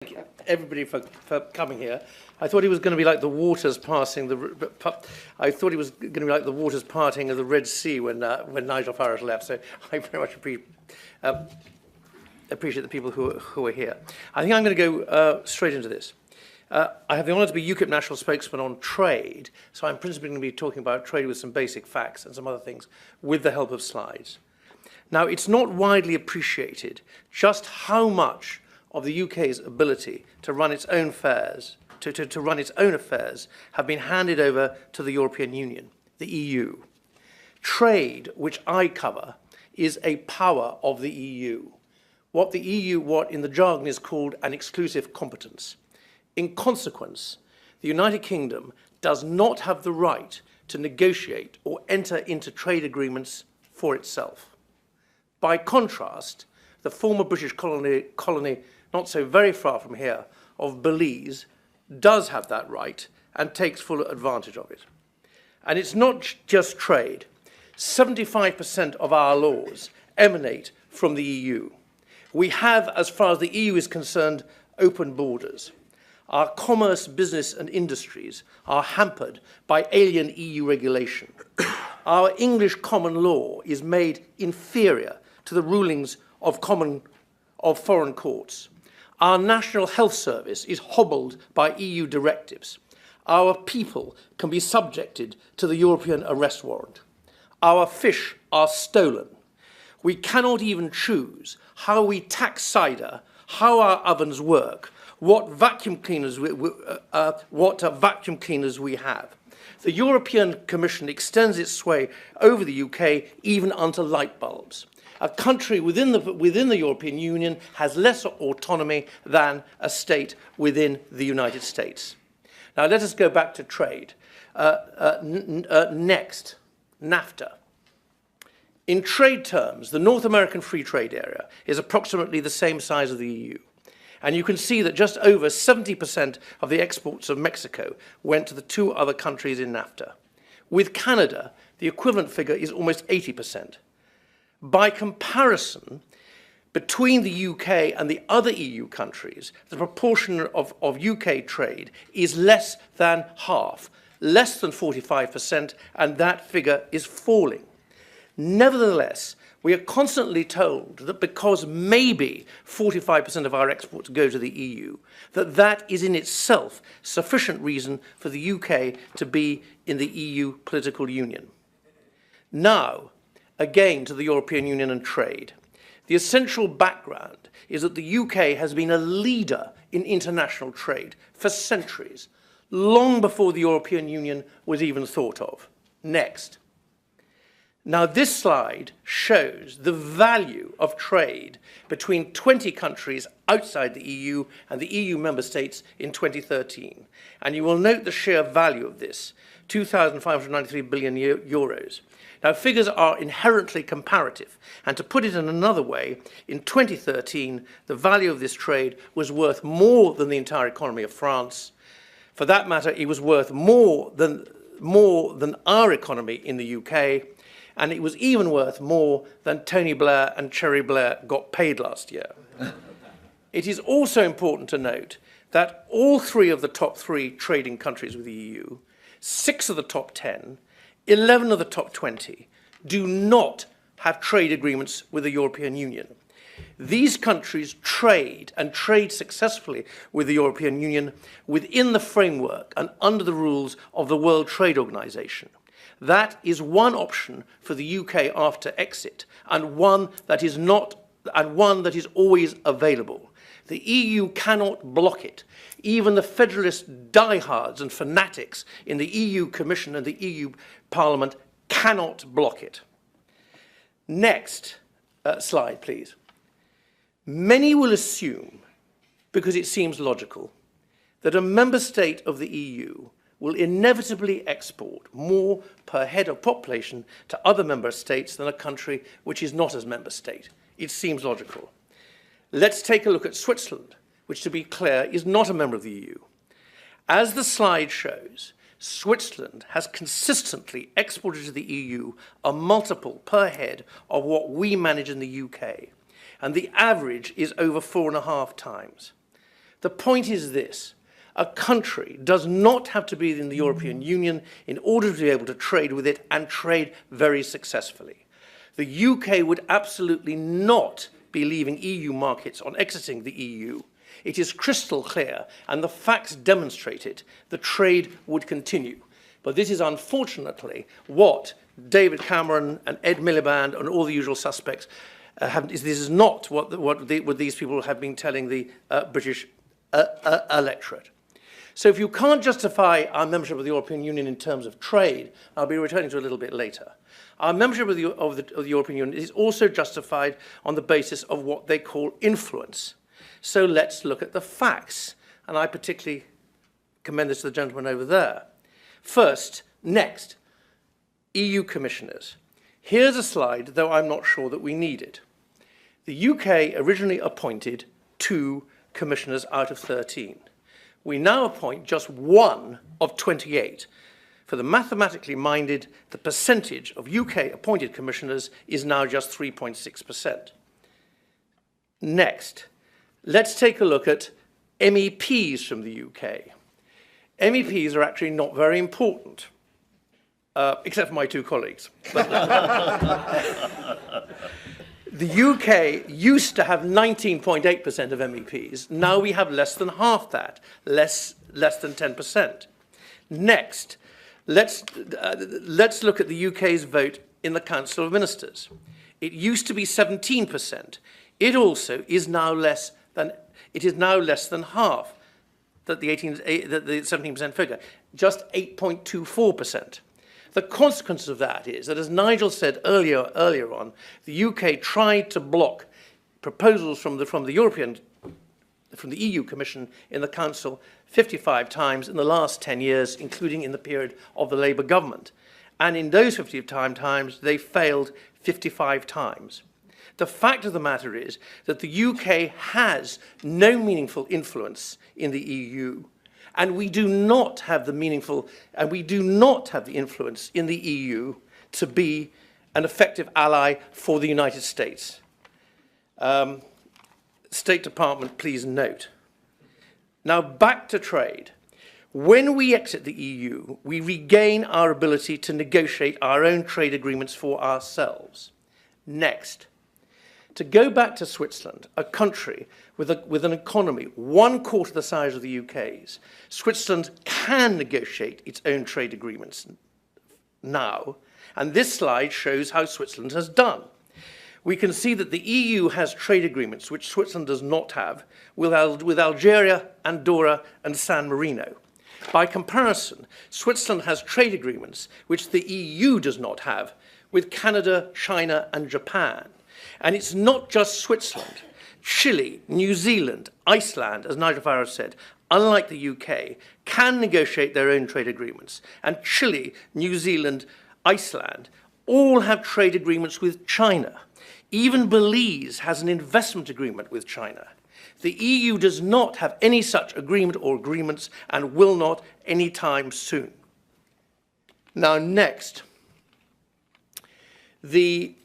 Thank everybody for coming here. I thought he was going to be like the waters passing I thought he was going to be like the waters parting of the Red Sea when Nigel Farage left. So I very much appreciate the people who are here. I think I'm going to go straight into this. I have the honour to be UKIP national spokesman on trade, so I'm principally going to be talking about trade with some basic facts and some other things with the help of slides. Now, it's not widely appreciated just how much of the UK's ability to run its own affairs, to run its own affairs, have been handed over to the European Union, the EU. Trade, which I cover, is a power of the EU. What in the jargon is called an exclusive competence. In consequence, the United Kingdom does not have the right to negotiate or enter into trade agreements for itself. By contrast, the former British colony not so very far from here, of Belize, does have that right and takes full advantage of it. And it's not just trade. 75% of our laws emanate from the EU. We have, as far as the EU is concerned, open borders. Our commerce, business and industries are hampered by alien EU regulation. Our English common law is made inferior to the rulings of foreign courts. Our National Health Service is hobbled by EU directives. Our people can be subjected to the European arrest warrant. Our fish are stolen. We cannot even choose how we tax cider, how our ovens work, what vacuum cleaners we have. The European Commission extends its sway over the UK even unto light bulbs. A country within the European Union has less autonomy than a state within the United States. Now let us go back to trade. Next, NAFTA. In trade terms, the North American Free Trade Area is approximately the same size as the EU. And you can see that just over 70% of the exports of Mexico went to the two other countries in NAFTA. With Canada, the equivalent figure is almost 80%. By comparison, between the UK and the other EU countries, the proportion of UK trade is less than half, less than 45%, and that figure is falling. Nevertheless, we are constantly told that because maybe 45% of our exports go to the EU, that is in itself sufficient reason for the UK to be in the EU political union. Now, again to the European Union and trade. The essential background is that the UK has been a leader in international trade for centuries, long before the European Union was even thought of. Next. Now this slide shows the value of trade between 20 countries outside the EU and the EU member states in 2013. And you will note the sheer value of this, 2,593 billion euros. Now, figures are inherently comparative, and to put it in another way, in 2013, the value of this trade was worth more than the entire economy of France. For that matter, it was worth more than our economy in the UK, and it was even worth more than Tony Blair and Cherry Blair got paid last year. It is also important to note that all three of the top 3 trading countries with the EU, 6 of the top 10, 11 of the top 20 do not have trade agreements with the European Union. These countries trade and trade successfully with the European Union within the framework and under the rules of the World Trade Organization. That is one option for the UK after exit, and one that is always available. The EU cannot block it. Even the federalist diehards and fanatics in the EU Commission and the EU Parliament cannot block it. Next slide, please. Many will assume, because it seems logical, that a member state of the EU will inevitably export more per head of population to other member states than a country which is not a member state. It seems logical. Let's take a look at Switzerland, which, to be clear, is not a member of the EU. As the slide shows, Switzerland has consistently exported to the EU a multiple per head of what we manage in the UK, and the average is over 4.5 times. The point is this. A country does not have to be in the European Union in order to be able to trade with it and trade very successfully. The UK would absolutely not be leaving EU markets on exiting the EU. It is crystal clear, and the facts demonstrate it. The trade would continue. But this is unfortunately what David Cameron and Ed Miliband and all the usual suspects this is not what these people have been telling the British electorate. So if you can't justify our membership of the European Union in terms of trade, I'll be returning to it a little bit later, our membership of the European Union is also justified on the basis of what they call influence. So let's look at the facts, and I particularly commend this to the gentleman over there. First, next, EU commissioners. Here's a slide, though I'm not sure that we need it. The UK originally appointed 2 commissioners out of 13. We now appoint just 1 of 28. For the mathematically minded, the percentage of UK appointed commissioners is now just 3.6%. Next, let's take a look at MEPs from the UK. MEPs are actually not very important, except for my 2 colleagues. The UK used to have 19.8% of MEPs. Now we have less than half that, less than 10%. Next, let's look at the UK's vote in the Council of Ministers. It used to be 17%. It also is now less than half that the 17% figure, just 8.24%. The consequence of that is that, as Nigel said earlier on, the UK tried to block proposals from the EU Commission in the Council 55 times in the last 10 years, including in the period of the Labour government. And in those 55 times, they failed 55 times. The fact of the matter is that the UK has no meaningful influence in the EU. And we do not have the influence in the EU to be an effective ally for the United States. State Department, please note. Now back to trade. When we exit the EU, we regain our ability to negotiate our own trade agreements for ourselves. Next. To go back to Switzerland, a country with an economy 1/4 the size of the UK's, Switzerland can negotiate its own trade agreements now, and this slide shows how Switzerland has done. We can see that the EU has trade agreements, which Switzerland does not have, with Algeria, Andorra, and San Marino. By comparison, Switzerland has trade agreements, which the EU does not have, with Canada, China, and Japan. And it's not just Switzerland. Chile, New Zealand, Iceland, as Nigel Farage said, unlike the UK, can negotiate their own trade agreements. And Chile, New Zealand, Iceland all have trade agreements with China. Even Belize has an investment agreement with China. The EU does not have any such agreement or agreements and will not anytime soon. Now, next, the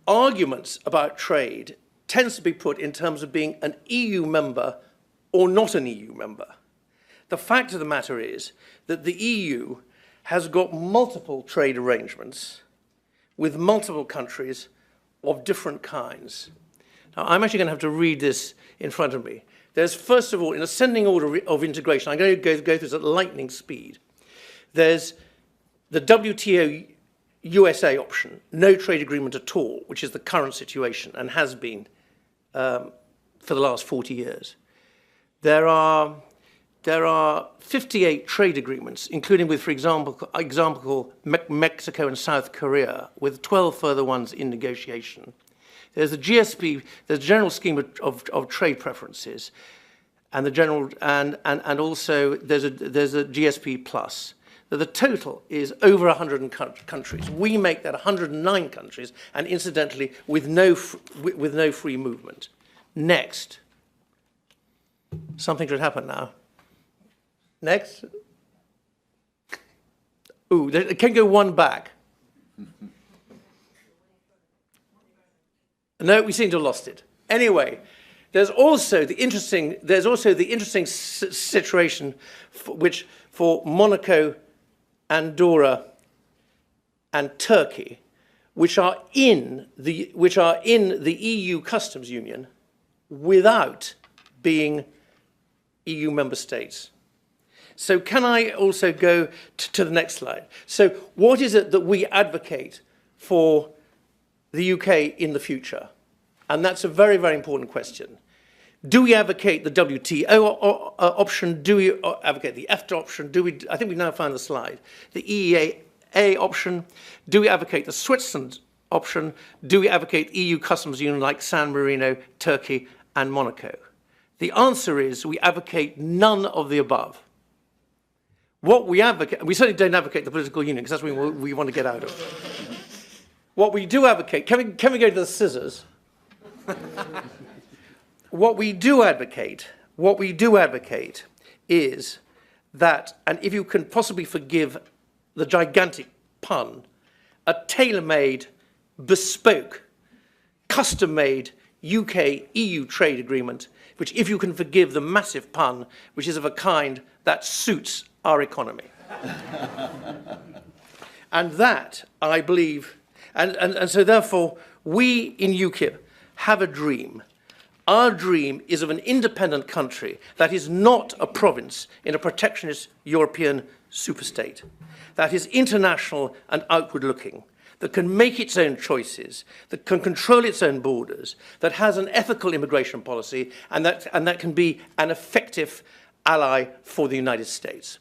arguments about trade tends to be put in terms of being an EU member or not an EU member. The fact of the matter is that the EU has got multiple trade arrangements with multiple countries of different kinds. Now, I'm actually going to have to read this in front of me. There's, first of all, in ascending order of integration, I'm going to go through this at lightning speed. There's the WTO USA option, no trade agreement at all, which is the current situation and has been for the last 40 years. There are 58 trade agreements, including with, for example, Mexico and South Korea, with 12 further ones in negotiation. There's the GSP, there's a general scheme of trade preferences, and also there's a GSP plus. The total is over 100 countries. We make that 109 countries, and incidentally, with no free movement. Next. Something should happen now. Next. Ooh, it can go one back. No, we seem to have lost it. Anyway, There's also the interesting situation for Monaco, Andorra, and Turkey, which are in the EU customs union without being EU member states. So can I also go to the next slide? So what is it that we advocate for the UK in the future? And that's a very, very important question. Do we advocate the WTO option? Do we advocate the EFTA option? I think we've now found the slide. The EEA option? Do we advocate the Switzerland option? Do we advocate EU customs union like San Marino, Turkey, and Monaco? The answer is we advocate none of the above. What we advocate, we certainly don't advocate the political union because that's what we want to get out of. What we do advocate, can we go to the scissors? What we do advocate is that, and if you can possibly forgive the gigantic pun, a tailor-made, bespoke, custom-made UK-EU trade agreement, which, if you can forgive the massive pun, which is of a kind that suits our economy. And that, I believe, and so therefore, we in UKIP have a dream. Our dream is of an independent country that is not a province in a protectionist European superstate, that is international and outward-looking, that can make its own choices, that can control its own borders, that has an ethical immigration policy, and that can be an effective ally for the United States.